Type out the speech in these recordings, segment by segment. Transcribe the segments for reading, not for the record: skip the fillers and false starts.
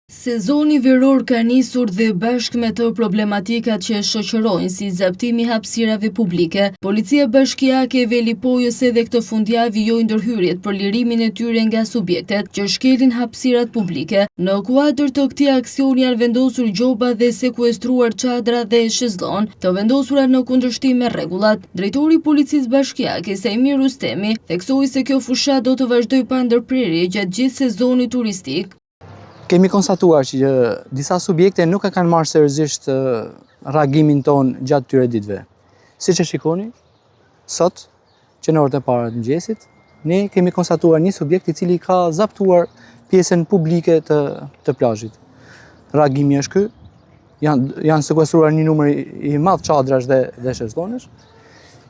Sezoni veror ka nisur dhe bashkë me të problematikat që shoqërojnë si zaptimi hapësirave publike, Policia Bashkiake e Velipojës edhe këtë fundjavë vijoi ndërhyrjet për lirimin e tyre nga subjektet që shkelin hapësirat publike. Në kuadër të këtij aksioni janë vendosur gjoba dhe sekuestruar çadra dhe shezllon, të vendosura në kundërshtim me rregullat. Drejtori i Policisë Bashkiake, Saimir Rustemi, theksoi se kjo fushat do të vazhdojë pa ndërprerje gjatë gjithë sezonit turistik. Kemi konstatuar që disa subjekte nuk e kanë marrë seriozisht reagimin ton gjatë këtyre ditëve. Siç e shikoni, sot, që në orët e para të mëngjesit, ne kemi konstatuar një subjekt i cili ka zaptuar pjesën publike të plazhit. Reagimi është ky. Janë sekuestruar një numër i madh çadrash dhe shezllonesh.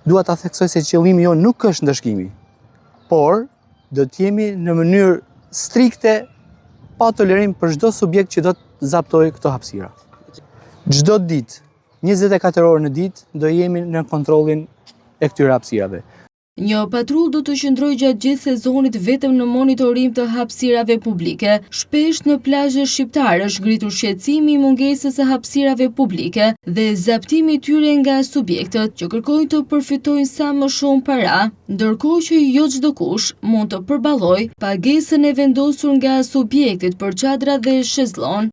Dua ta theksoj se qëllimi jon nuk është ndëshkimi, por do të jemi në mënyrë strikte pa tolerim për çdo subjekt që do të zaptojë këto hapësira. Çdo ditë, 24 orë në ditë, do jemi në kontrollin e këtyre hapësirave. Një patrull do të qëndrojë gjatë gjithë sezonit vetëm në monitorim të hapësirave publike. Shpesh në plazhe shqiptare është ngritur shqetësimi i mungesës së hapësirave publike dhe zaptimi i tyre nga subjektët që kërkojnë të përfitojnë sa më shumë para, ndërkohë që jo çdo kush mund të përballojë pagesën e vendosur nga subjektet për çadra dhe shezllon.